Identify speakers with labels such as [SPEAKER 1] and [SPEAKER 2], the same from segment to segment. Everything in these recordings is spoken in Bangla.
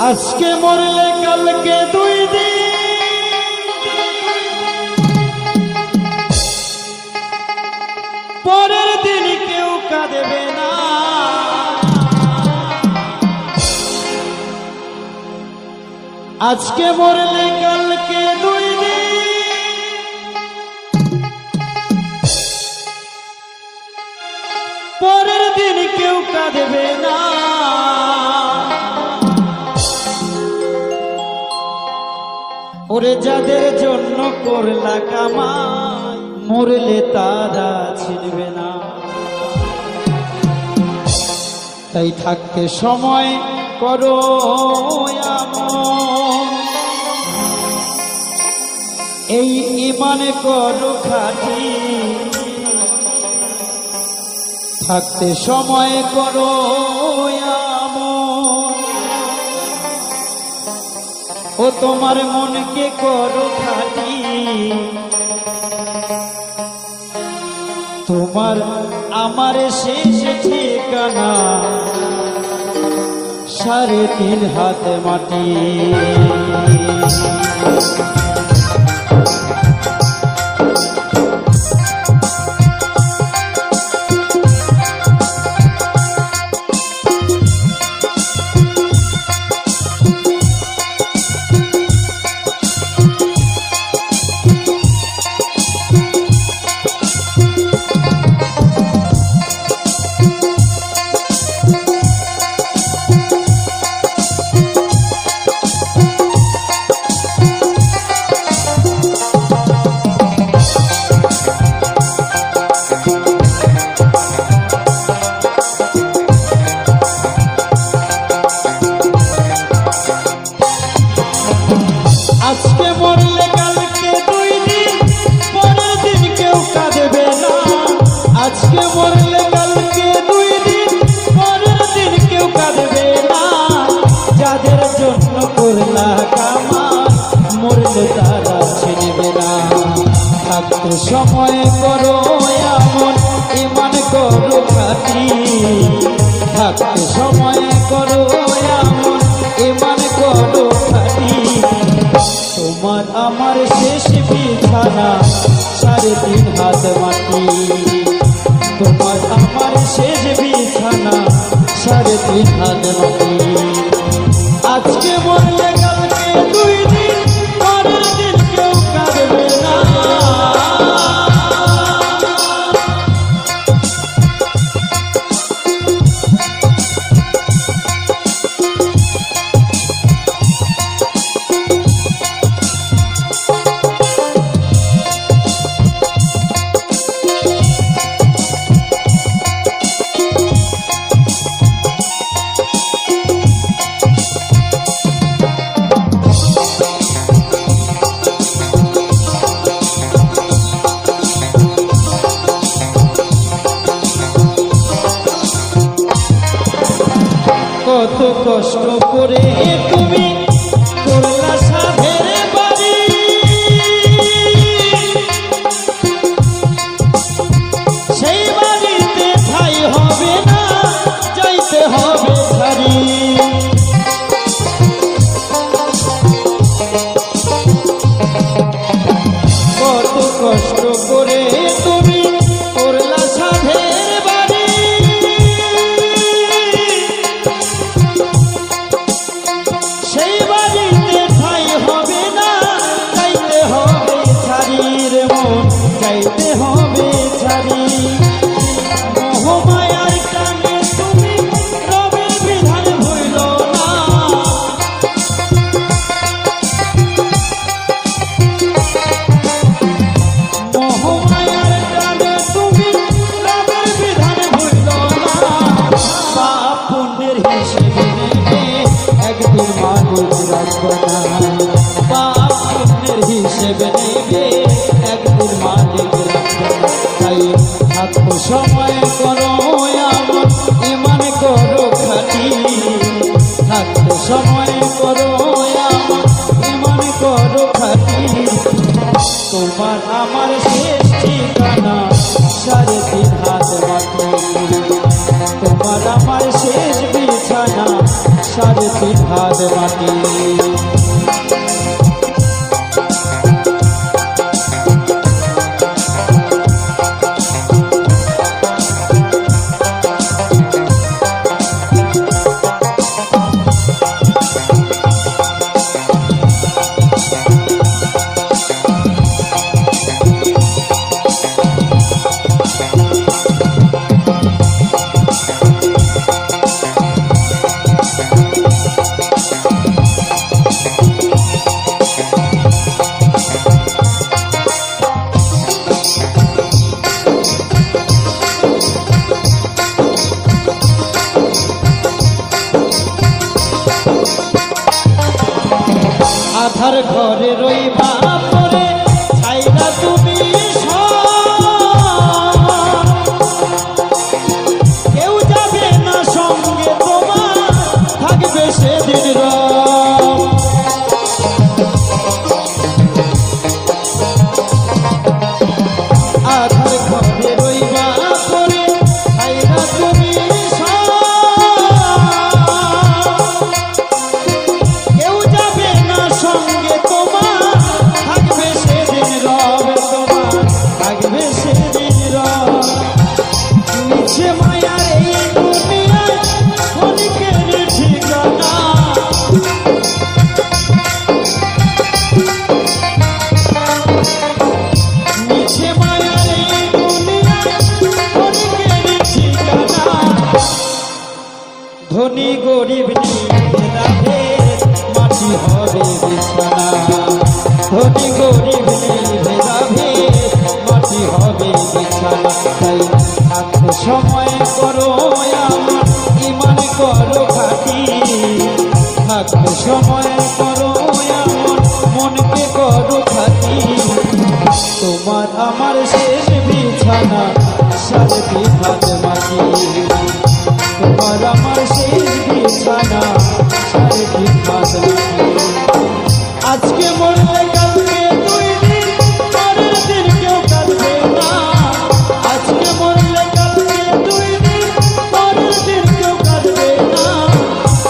[SPEAKER 1] আজকে মরলে কালকে দুই দিন, পরের দিন কেউ কাঁদবে না। আজকে মরলে কালকে দুই দিন, পরের দিন কেউ কাঁদবে না। ওরে যাদের জন্য করলা কামাই, মরলে তারা চিনবে না। তাই থাকতে সময় করো আমল, এই ঈমানে করো খাঁটি। থাকতে সময় করো আমল, ও তোমার মনকে করো খাঁটি। তোমার আমার শেষ ঠিকানা 3.5 হাত মাটি। আজকে মরলে কালকে দুই দিন, পরের দিন কেউ কাঁদবে না। আজকে মরলে কালকে দুই দিন, পরের দিন কেউ কাঁদবে না। যাদের জন্য করলা কামাই, মরলে তারা চিনবে না। থাকতে সময় করো এমন, ঈমান করো খাঁটি। থাকতে সময় করো এমন, ঈমান করো খাঁটি। তোমার আমার শেষ বিছানা 3.5 হাত মাটি। তোমার আমার শেষ বিছানা 3.5 হাত মাটি। আজকে মরলে কালকে দুই দিন, পরের দিন কেউ কাঁদবে না। কত কষ্ট করে তুমি করলা সাধের বাড়ি, সেই বাড়িতে ঠাই হবে না, যাইতে হবে ছাড়ি। কত কষ্ট করে তুমি করলা সাধের বাড়ি, সেই বাড়িতে ঠাই হবে না, যাইতে হবে ছাড়ি রে মন, যাইতে হবে ছাড়ি। মোহমায়ার টানে তুমি রবের বিধান ভুইল না। মোহমায়ার টানে তুমি রবের বিধান ভুইল না। পাপ পুণ্যের হিসেবে নেবে, একদিন মানুষ রাখবে না। পাপ পুণ্যের হিসেবে নেবে, একদিন মালিক রাখবে না। তাই থাকো সময় করো আমল, ঈমান করো খাঁটি। থাকতে সময় করো আমল, ঈমান করো খাঁটি। তোমার আমার শেষ ঠিকানা 3.5 হাত মাটি। তোমার আমার শেষ বিছানা সাড়ে তিন হাত মাটি। আধার ঘরে রইবা পরে ছাইরা তুমি কেউ যাবে না সঙ্গে তোমার থাকবে সেদিন আধার ঘরে রইবা পরে ছাইরা তুমি সঙ্গে তোমার থাকবে সেদিন রবে, তোমার থাকবে সেদিন রব। নিচে মায়ার এই দুনিয়ায় অনেকের ঠিকানা, নিচে মায়ার এই দুনিয়ায় অনেকের ঠিকানা। ধনী গরিব নিরাভে মাটি হবে বিছানা, ধনী গরিব নিরাভে মাটি হবে বিছানা। তাই থাকতে সময় করো আমার ইমান করো খাটি, থাকতে সময় করো আমার মনকে করো খাটি। তোমার আমার শেষ বিছানা সাড়ে তিন হাত মাটি, তোমার আমার শেষ বিছানা সাড়ে তিন হাত মাটি। আজকে মরলে কালকে দুই দিন, পরের দিন কেউ কাঁদবে না। আজকে মরলে কালকে দুই দিন, পরের দিন কেউ কাঁদবে না।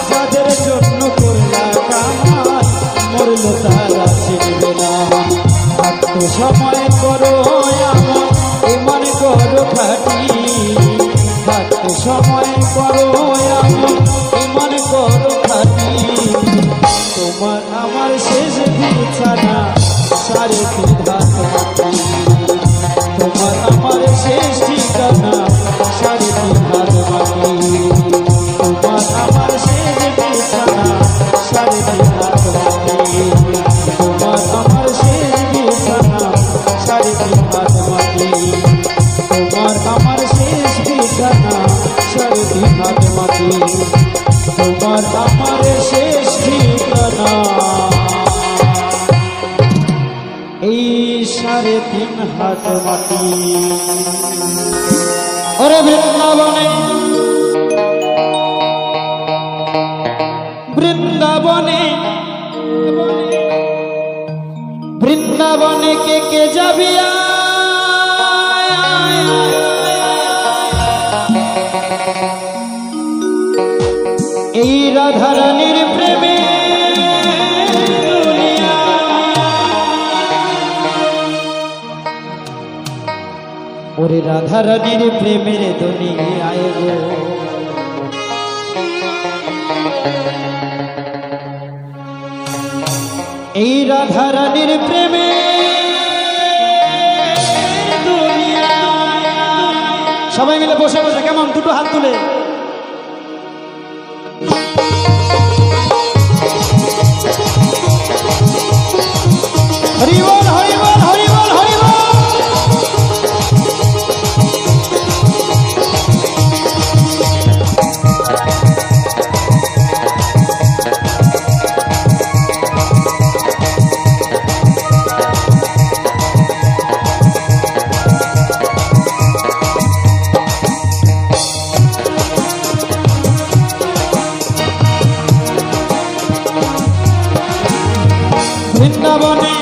[SPEAKER 1] যাদের জন্য করলা কামাই মরলে তারা চিনবে না। থাকতে সময় করো আমার ইমান করো খাটি, থাকতে সময় করো আমার ইমান করো খাটি। তোমার আমার শেষ বিছানা সাড়ে তিন হাত মাটি, তোমার আমার শেষ ঠিকানা সাড়ে তিন হাত মাটি। তোমার আমার শেষ বিছানা সাড়ে তিন হাত মাটি, তোমার আমার শেষ বিছানা সাড়ে তিন হাত মাটি। তোমার আমার শেষ বিছানা সাড়ে তিন হাত মাটি, তোমার আমার শেষ ঠিকানা এই সাড়ে তিন হাত মাটি। ওরে বৃন্দাবনে বৃন্দাবনে বৃন্দাবনে কে কে যাবি এই রাধারানীর প্রেমে ওরে রাধারানীর প্রেমের দুনিয়ায় গো এই রাধারানীর প্রেমে দুনিয়ায়। সবাই মিলে বসে বসে কেমন দুটো হাত তুলে হরি বল হরি বল হরি বল হরি বল। বৃন্দাবনে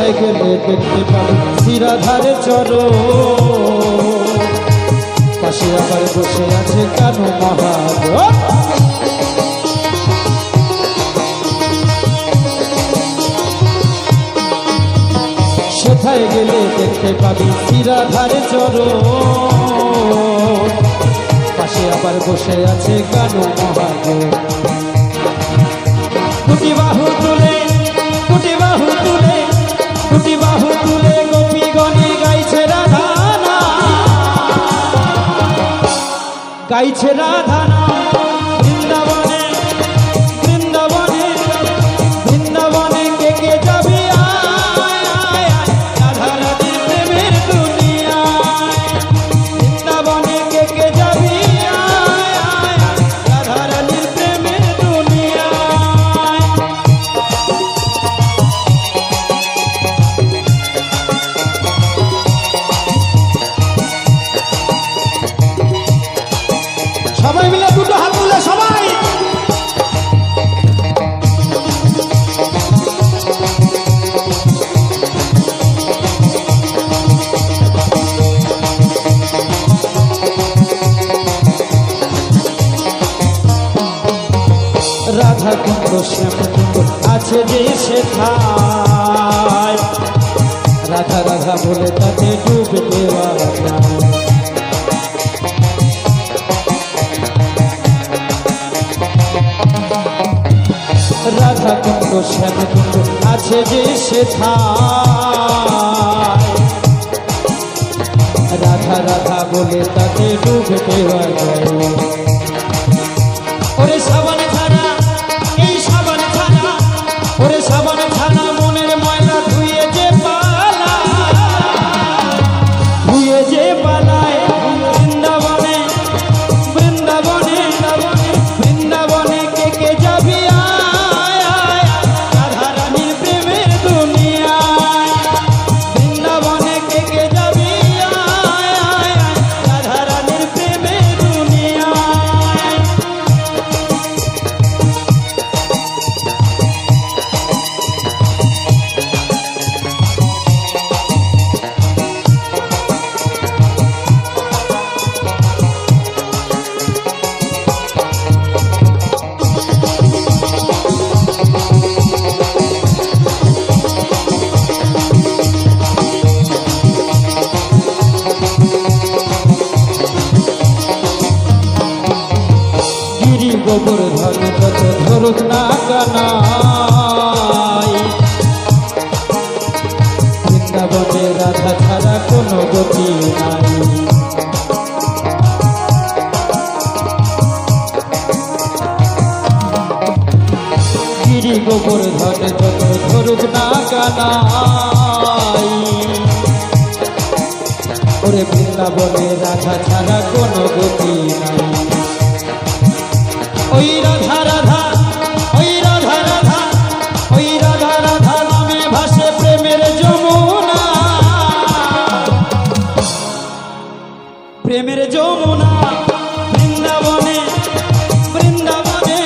[SPEAKER 1] সেথায় গেলে দেখতে পাবি শ্রীরাধারে চরণ পাশে আবার বসে আছে কানু মহাজন সেথায় গেলে দেখতে পাবি শ্রীরাধারে চরণ পাশে আবার বসে আছে কানু মহাজন দুটি বাহু তুলে দুটি বাহু তুলে দুটি বাহু তুলে গোপীগণে গাইছে রাধা নাম গাইছে রাধা নাম বৃন্দাবনে বৃন্দাবনে বৃন্দাবনে কে কে যাবি আয় আয় আয় রাধা রানীর প্রেমের দুনিয়ায় বৃন্দাবনে কে কে যাবি আয় আয় আয় রাধা রানীর প্রেমের দুনিয়ায় সবাই মিলে দুটো হাত তুলে সবাই রাধা কুণ্ড শ্যাম কুণ্ড আছে যে সেথায় রাধা রাধা বলে তাতে ডুবে দেওয়া যায় রাধা কুণ্ড শ্যাম কুণ্ড আছে যে সেথায় রাধা রাধা বলে তাতে ডুবে দেওয়া যায় ওরে সাবান ছাড়া এই সাবান ছাড়া ওরে সাবান ছাড়া মনের ময়লা ধুয়ে যে পালায় বৃন্দাবনে বৃন্দাবনে বৃন্দাবনে কে কে যাবি আয় আয় রাধা রানীর প্রেমের দুনিয়ায় বৃন্দাবনে কে কে যাবি আয় আয় রাধা রানীর প্রেমের দুনিয়ায় গিরি গোবর্ধন যত ধরুক না কানাই বৃন্দাবনে রাধা ছাড়া কোনো গতি নাই গিরি গোবর্ধন যত ধরুক না কানাই ওরে বৃন্দাবনে রাধা ছাড়া কোনো গতি নাই ওই রাধা রাধা ওই রাধা রাধা ওই রাধা রাধা নামে ভাসে প্রেমের যমুনা প্রেমের যমুনা বৃন্দাবনে বৃন্দাবনে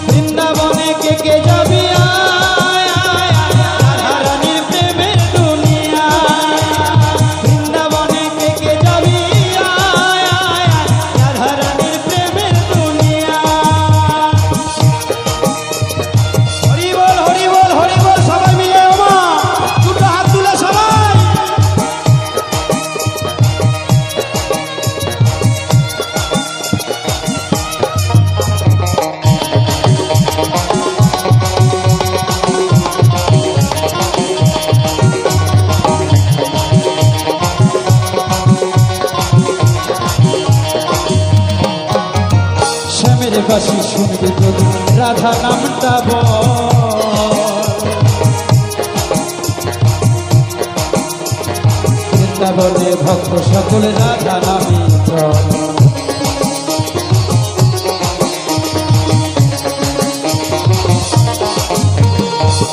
[SPEAKER 1] বৃন্দাবনে কে কে যাবি আয় আয় রাধা রানীর প্রেমের দুনিয়ায় বৃন্দাবনে কে কে যাবি আয় আয় রাধা রানীর প্রেমের দুনিয়ায় হরি বল হরি বল হরি বল সবাই মিলে ওমা দুটো হাত তুলে সবাই শ্যামের বাসি শুনবি যদি রাধা নামটা বল বৃন্দাবনে ভক্ত সকলে রাধা নামে চল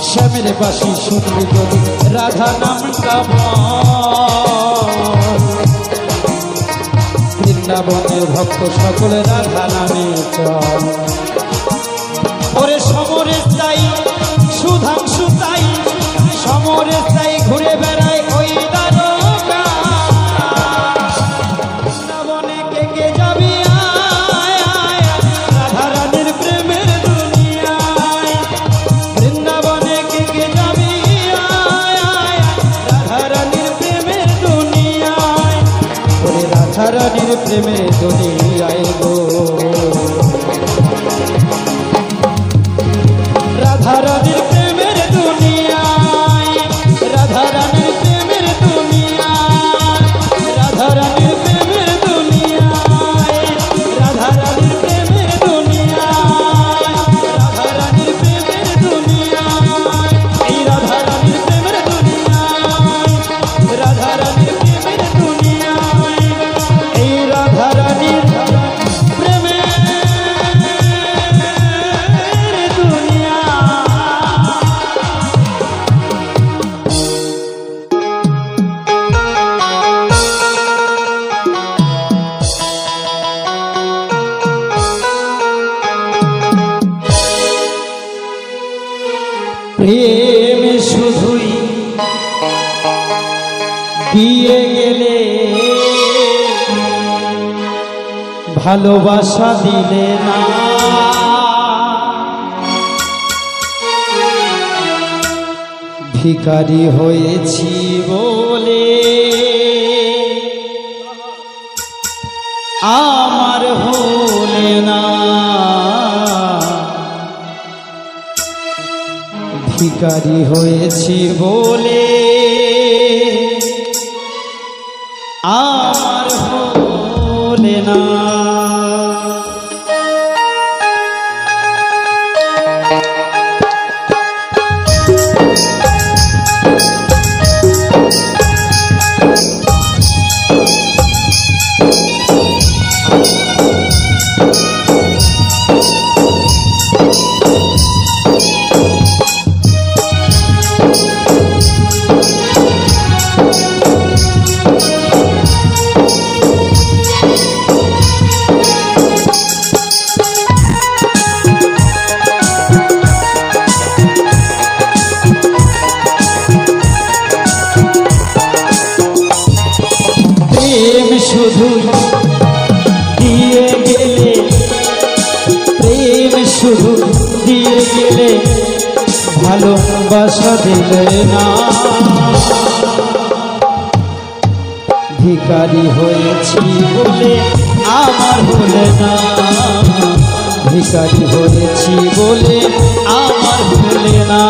[SPEAKER 1] শ্যামের বাসি শুনবি যদি রাধা নামটা বল বৃন্দাবনের ভক্ত সকলে রাধা নামে চল ওরে সমরেশ তাই সুধাংশু তাই সমরেশ রাধারানীর প্রেমের দুনিয়ায় গো রাধারানীর প্রেমের দুনিয়ায় রাধারানীর প্রেমের দুনিয়ায় রাধারানীর প্রেমের দুনিয়ায় রাধারানীর প্রেমের দুনিয়ায় রাধারানীর প্রেমের দুনিয়ায় এই রাধারানীর প্রেমের দুনিয়ায় রাধারানীর প্রেমের দুনিয়ায় এই রাধারানীর প্রেমের দুনিয়া প্রেম শুধুই দিয়ে গেলে ভালোবাসা দিলে না ভিখারি হয়েছি বলে আমার হলে না ভিখারি হয়েছি বলে আমার হলে না শুধু দিয়ে গেলে প্রেম শুধু দিয়ে গেলে ভালোবাসা দিলে না ভিখারি হয়েছি বলে আমার হলে না ভিখারি হয়েছি বলে আমার হলে না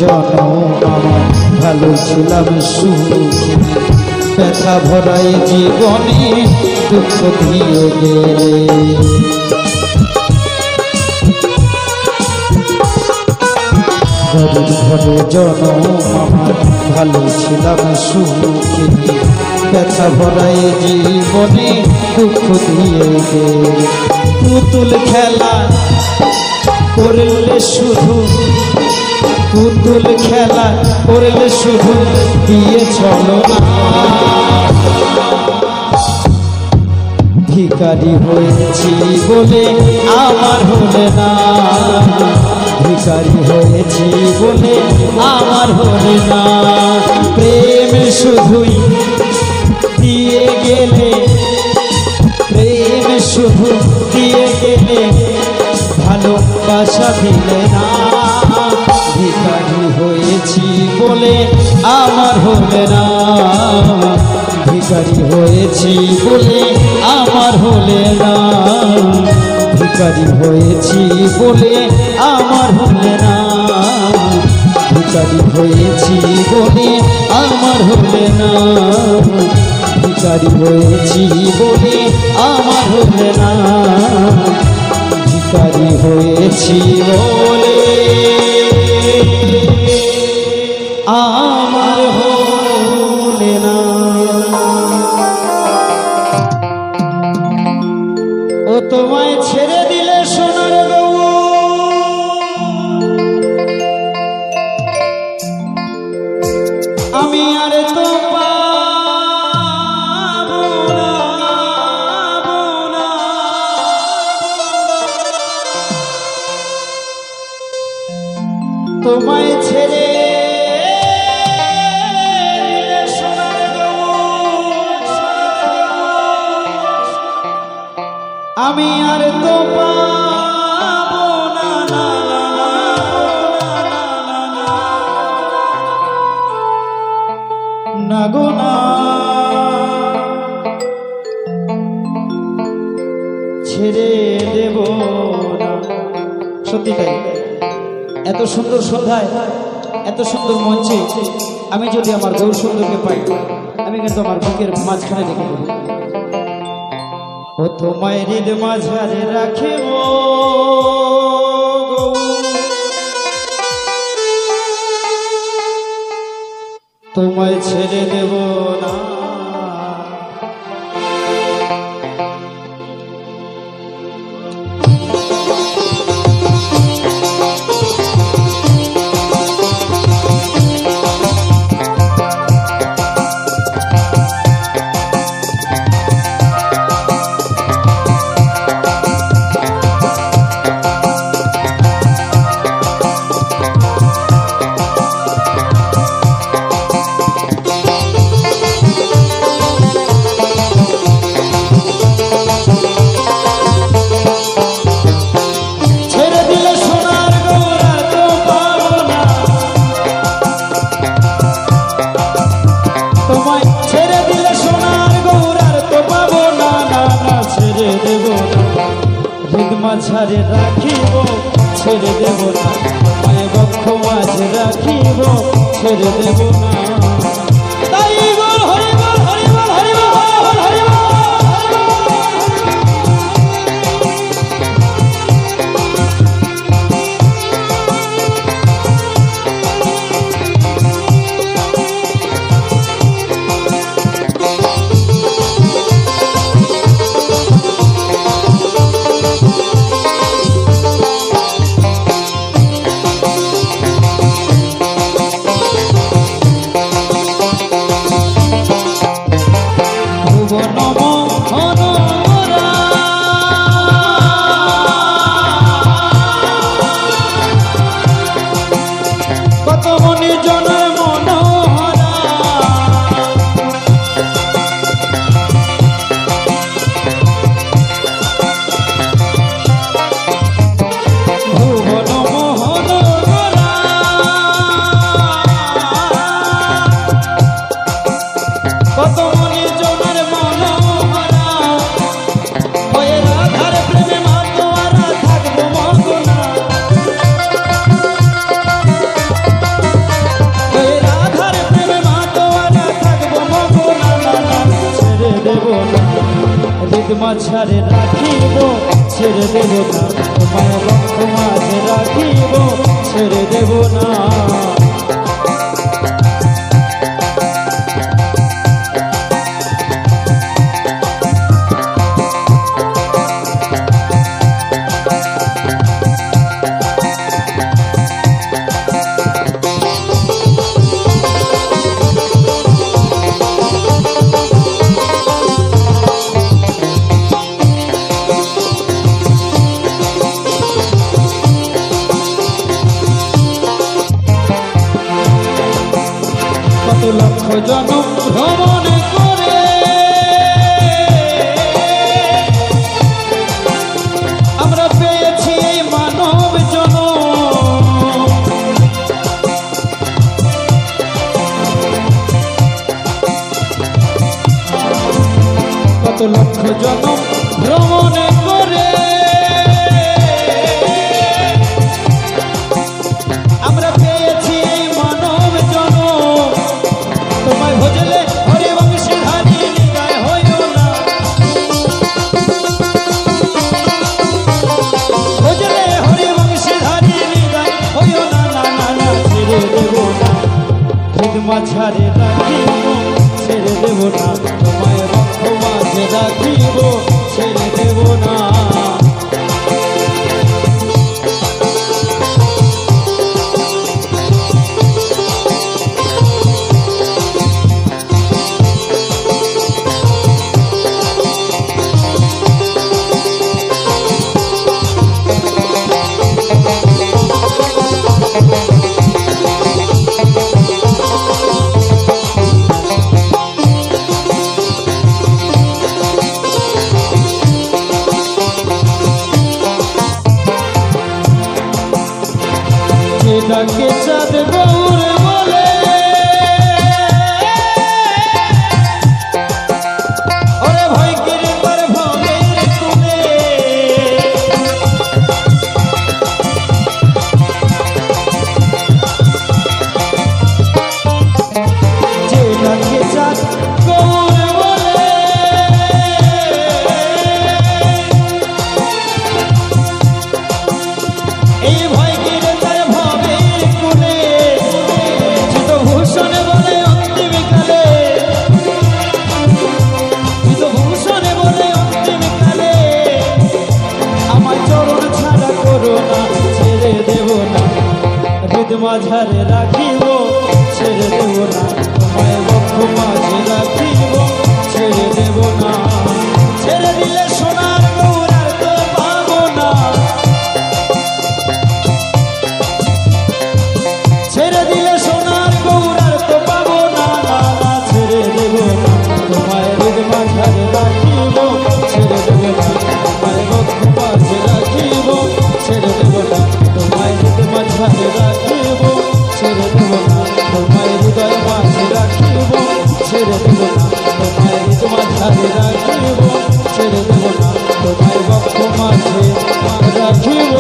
[SPEAKER 1] জনম আমার ভালো ছিলাম সুখী ব্যথা ভরাই জীবনে দুঃখ দিয়ে গেলে গরিব ঘরে জনম আমার ভালো ছিলাম সুখী ব্যথা ভরাই জীবনে দুঃখ দিয়ে গেলে পুতুল খেলা করলে শুধু পুতুল খেলা করলে শুধু দিয়ে চলো না ভিখারি হয়েছি বলে আমার হলে না ভিখারি হয়েছি বলে আমার হলে না প্রেম শুধুই দিয়ে গেলে প্রেম শুধু দিয়ে গেলে ভালোবাসা দিলে না ভিখারি হয়েছি বলে আমার হলে না ভিখারি হয়েছি বলে আমার হলে না ভিখারি হয়েছি বলে আমার হলে না ভিখারি হয়েছি বলে আমার হলে না ভিখারি হয়েছি বলে আমার হলে না ভিখারি হয়েছি বলে আমার হলে না ও তোমায় ছেড়ে দিলে তোমায় ছেড়ে আমি আর তো পাবো না না গো না ছেড়ে দেব না। সত্যি তাই, এত সুন্দর সন্ধ্যায় এত সুন্দর মঞ্চে আমি যদি আমার গৌর সুন্দরকে পাই, আমি কিন্তু আমার বুকের মাঝখানে রেখে দেব। ও তোমায় হৃদ মাঝারে রাখিব, তোমায় ছেড়ে দেব না। মাঝারে রাখিব ছেড়ে দেব না, মায়ে বক্ষ মাঝে রাখিব ছেড়ে দেব না। তাই বল হরি বল হরি বল হরি বল হরি বল। মাঝারে রাখিব ছেড়ে দেব না, তোমায় বক্ষ মাঝে রাখিব ছেড়ে দেব না। লক্ষ জনম ভ্রমণ করে আমরা পেয়েছি এই মানব জনম, কত লক্ষ জনম ভ্রমণ করে আমরা পেয়েছি এই মানব জনম। তোমায় ভজলে হরি বংশীধারী হৃদয় হইও না, ভজলে হরি বংশীধারী হৃদয় হইও না, না না না ছেড়ে দেব না। হৃদ মাঝারে রাখিব ছেড়ে দেব না, তোমায় বক্ষ মাঝে রাখিব ছেড়ে দেব না। ডাকে চাঁদ গৌর বলে ওরে ভয় কিরে তার ভবের কুলে যে ডাকে চাঁদ গৌর বলে এই ভয় কিরে তার ভবের কুলে চিত্তভূষণ বলে অন্তিম কালে চিত্তভূষণ বলে অন্তিম কালে আমার চরণ ছাড়া করো না ছেড়ে দেব না হৃদ মাঝারে রাখিব ছেড়ে দেব না তোমায় বক্ষ মাঝে রাখিব ছেড়ে দেব না ছেড়ে দিলে সোনার গৌরার তো পাবো না ছেড়ে দিলে সোনার গৌরার তো পাবো না না ছেড়ে দেব না তোমায় হৃদ মাঝারে রাখিব ছেড়ে দেব না তোমায় বক্ষ মাঝে রাখিব ছেড়ে দেব না তোমায় হৃদ মাঝারে রাখিব ছেড়ে দেব না তোমায় হৃদয় মাঝে রাখিব ছেড়ে দেব না তোমায় হৃদ মাঝারে রাখিব ছেড়ে দেব না তোমায় বক্ষ মাঝে রাখিব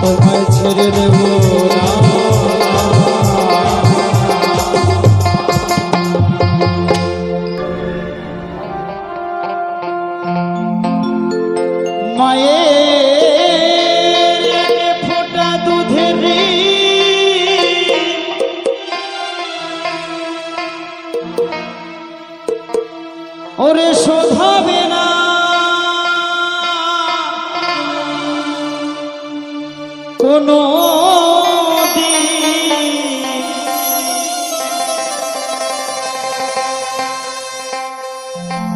[SPEAKER 1] তোমায় ছেড়ে দেব না মায়ের ফোঁটা দুধের ওরে শোধাবে না কোনো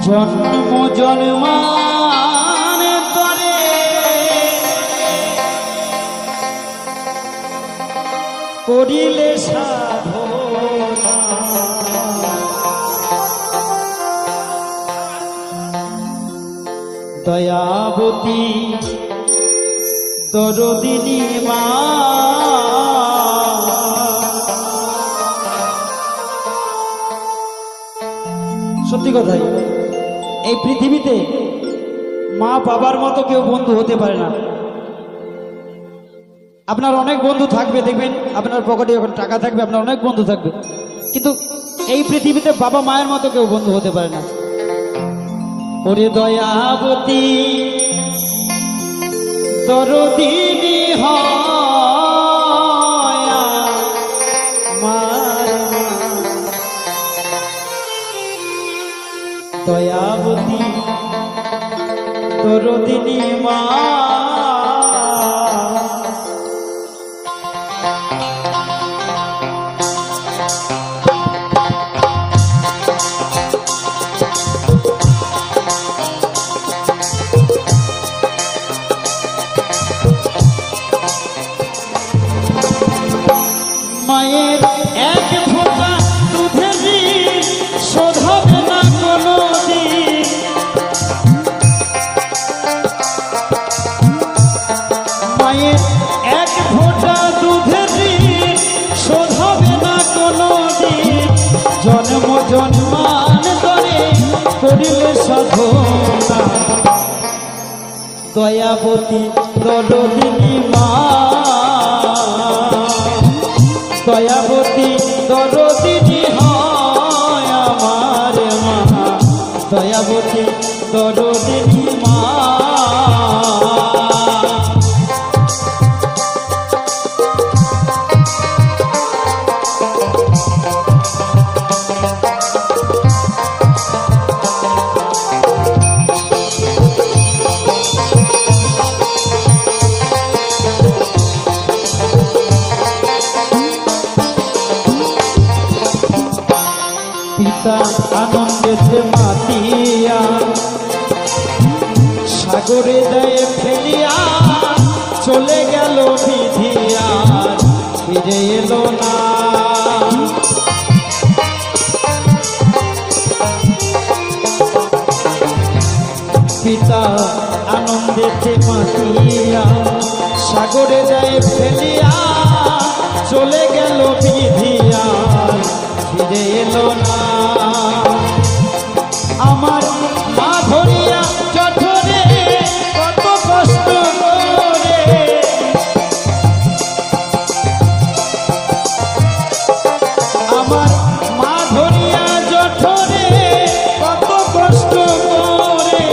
[SPEAKER 1] জন্ম জন্মান তরে করিলে সাধনা দয়াবতী দরদিনী মা সত্যি কথাই এই পৃথিবীতে মা বাবার মতো কেউ বন্ধু হতে পারে না। আপনার অনেক বন্ধু থাকবে, দেখবেন আপনার পকেটে যখন টাকা থাকবে আপনার অনেক বন্ধু থাকবে, কিন্তু এই পৃথিবীতে বাবা মায়ের মতো কেউ বন্ধু হতে পারে না। ওরে দয়াবতী দরদিনী হয় আমার দয়াবতী দরদিনী মা মায়ের এক ফোঁটা দুধের শোধাবে না কোনো দিন, মায়ের এক ফোঁটা দুধের শোধাবে না কোনো দিন, জন্ম জন্মান ধরে করিলে সাধনা দয়াবতী দরদিনী মা দয়াবতী দরদিনী হয় আমার মা দয়াবতী দরদিনী মা পিতা আনন্দেতে মাতিয়া সাগরে দেয় ফেলিয়া চলে গেল বিধিয়া ফিরে এলো না। ফিরে এলো না। আমার মা ধরিয়া জঠরে কত কষ্ট করে, আমার মা ধরিয়া জঠরে কত কষ্ট করে,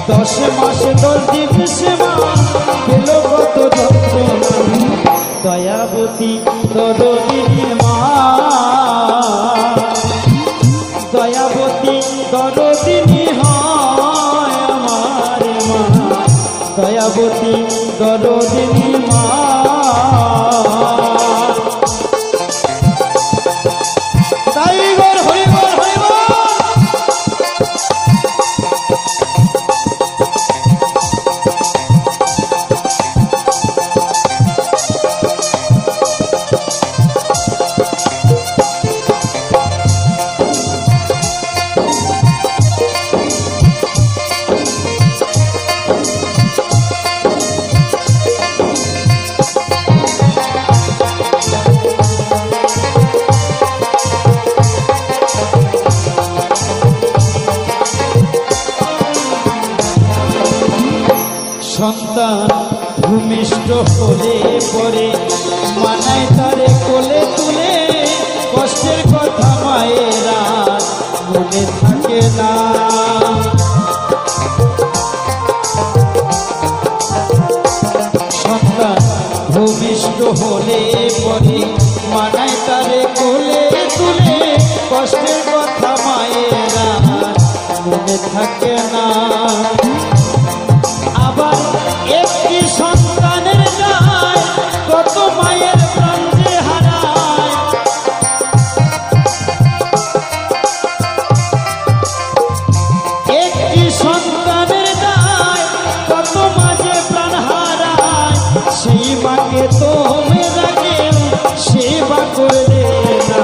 [SPEAKER 1] 10 মাস 10 দিন সে মা পেল কত যন্ত্রণা। দয়াবতী দরদিনী মা, দয়াবতী দরদিনী হয় আমার মা, দয়াবতী দরদিনী মা। তাইগর হরিবল হরিবল। সন্তান ভূমিষ্ঠ হলে পরে মানায় তারে কোলে তুলে, কষ্টের কথা মায়েরা মনে থাকে না। সন্তান ভূমিষ্ঠ হলে পরে মানায় তারে কোলে তুলে, কষ্টের কথা মায়েরা মনে থাকে না। আবার একটি সন্তানের গায় কত মায়ের প্রাণ যে হারায়, একটি সন্তানের গায় কত মাঝে প্রাণ হারায়, সেই মাকে তুমি রাখে সেবা করলে না।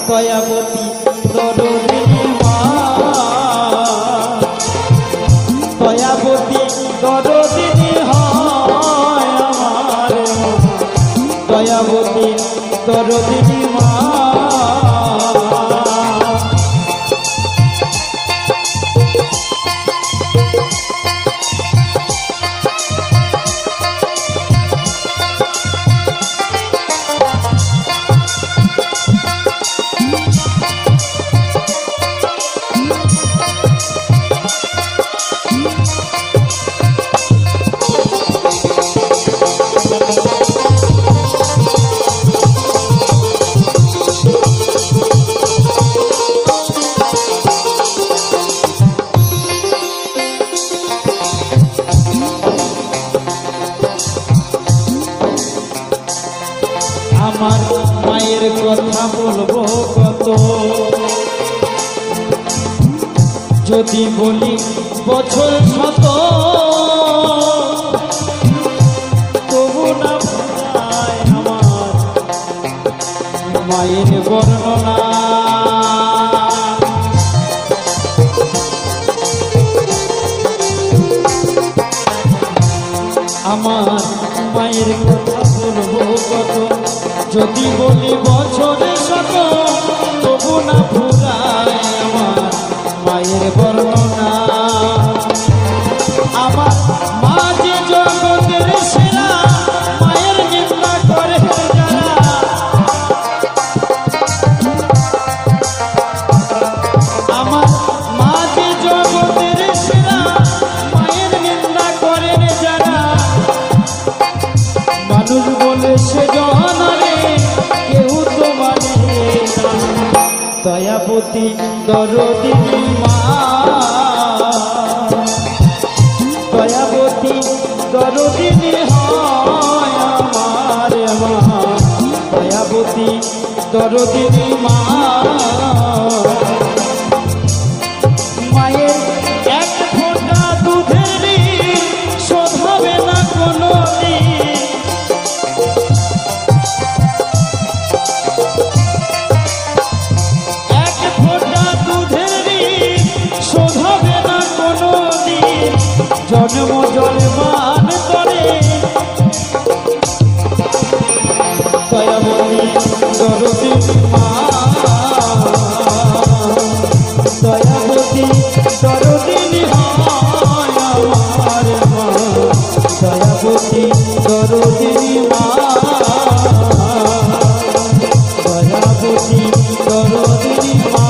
[SPEAKER 1] দয়াবতী দরদিনী মা, দয়াবতী দরদিনী হয় আমার মা, দয়াবতী দরদিনী মা। আমার মায়ের কথা বলবো কত, যদি বলি বছর শত, তবু না ভুলায় আমার মায়ের বর্ণনা। আমার মায়ের কথা বলবো কত, যদি বলি বছরে শত, তবু না ভুলায় আমার মায়ের বর্ণনা। আমার মা যে জগতের সেরা, মায়ের নিন্দা করে যারা, আমার মা যে জগতের সেরা, মায়ের নিন্দা করেন যারা, মানুষ বলে সে জনারে কেউ তো মানে না। দয়াবতী দরদিনী মা, দয়াবতী দরদিনী হয় আমার মা, দয়াবতী দরদিনী মা। মায়ের এক ফোঁটা দুধের শোধ হবে না কোনো দিন, এক ফোঁটা দুধের শোধ হবে না কোনো দিন, জন্ম জন্মান করে দয়াবতী দরদিনী মা। দয়াবতী দরদিনী মা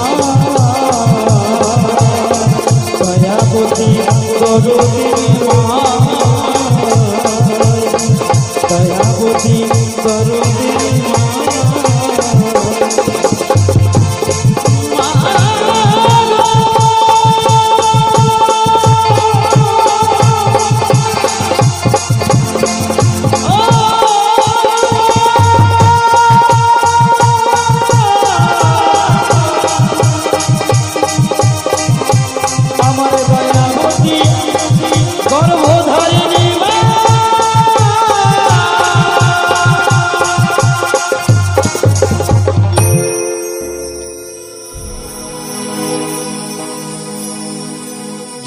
[SPEAKER 1] দয়াবতী দরদিনী মা দয়াবতী দরদিনী মা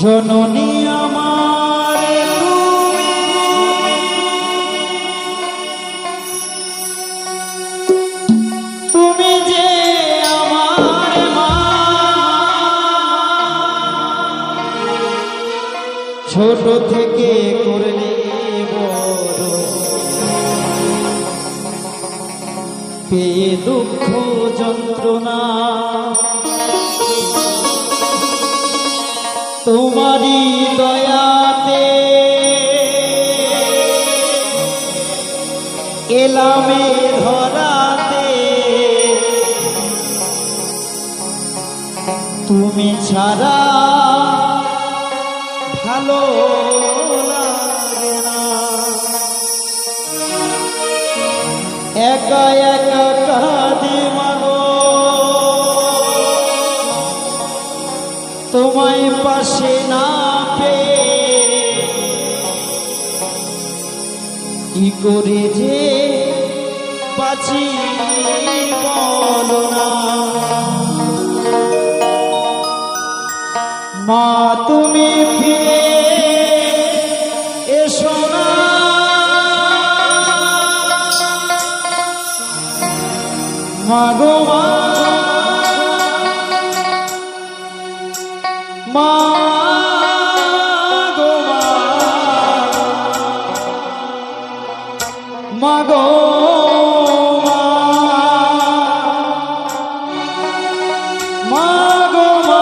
[SPEAKER 1] জননী আমার তুমি যে আমার মা ছোট থেকে করলে বড় পেয়ে দুঃখ যন্ত্রণা তোমারি দয়াতে এলামে ধরাতে তুমি ছাড়া ভালো লাগে না একা একা কাঁদি মাগো তোমায় পাশে না পেয়ে কি করে যে বাঁচি বলো না মা তুমি ফিরে এসো না মাগো মা মাগো মাগো মাগো মা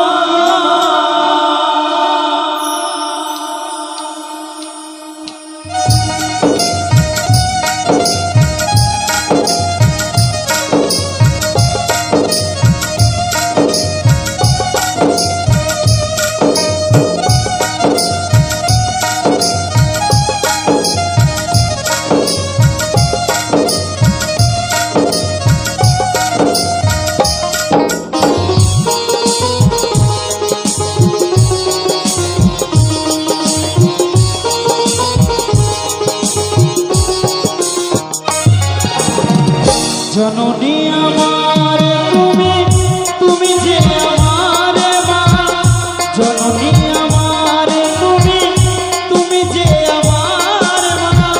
[SPEAKER 1] জননী আমার তুমি যে আমার মা জননী আমার তুমি যে আমার মা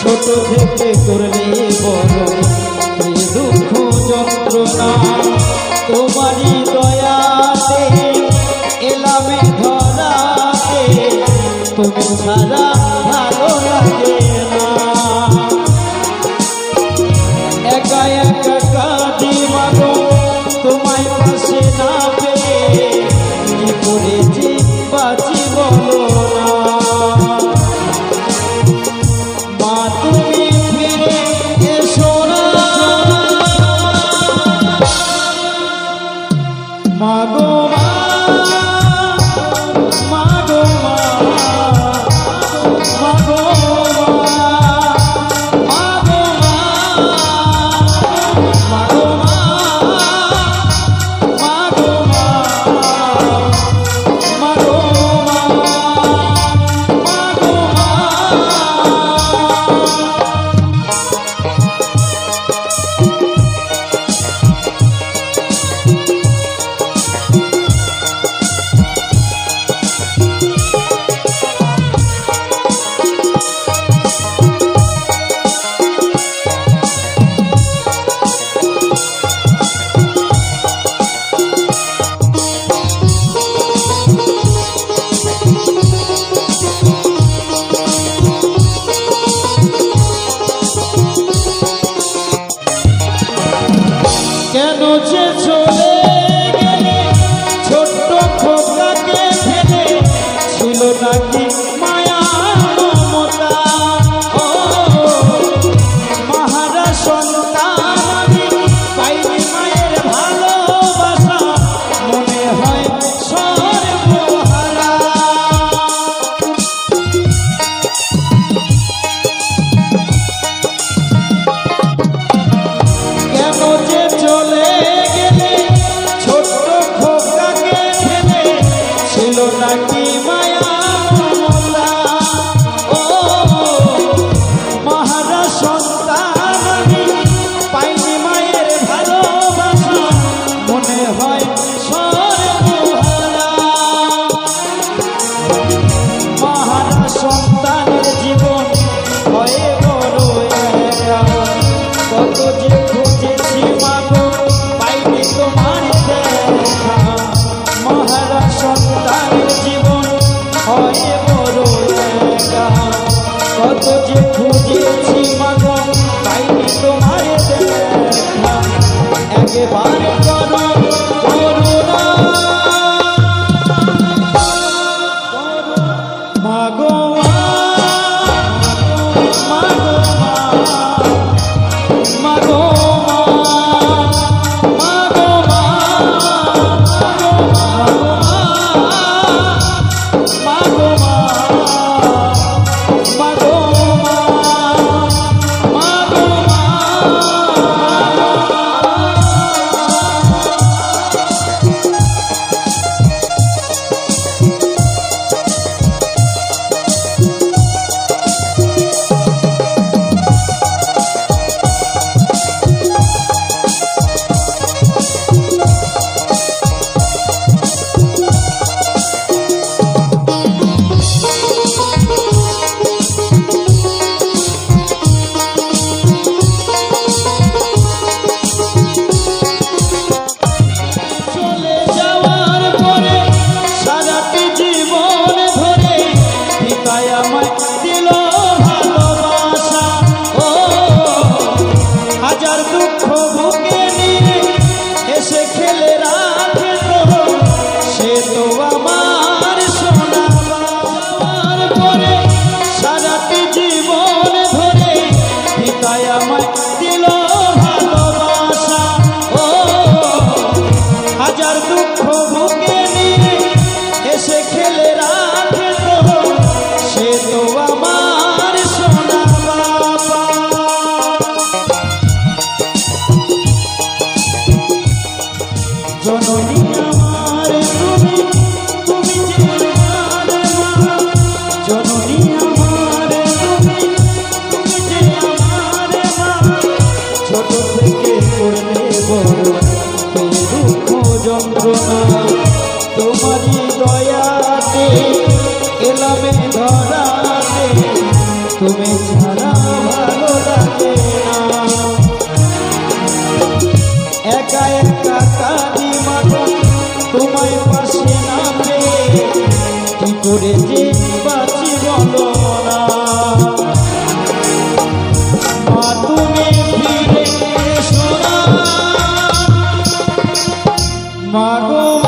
[SPEAKER 1] ছোট থেকে করলে বড় এই দুঃখ যন্ত্রণা তোমারই দয়াতে এলামে ধরাতে তুমি ছাড়া ভালো লাগে না একা একা কাঁদি মাগো তোমায় পাশে না পেয়ে কি করে যে বাঁচি বলো না মা তুমি ফিরে এসো না মাগো মা মাগো মা মাগো একবারে করো করুণা মাগো মাগো মাগো তোমারি দয়াতে এলামে ধরাতে তুমি ছাড়া ভালো লাগে না একা একা কাঁদি মাগো তোমায় পাশে না পেয়ে কি করে যে বাঁচি বলো না মা তুমি ফিরে এসো না মাগো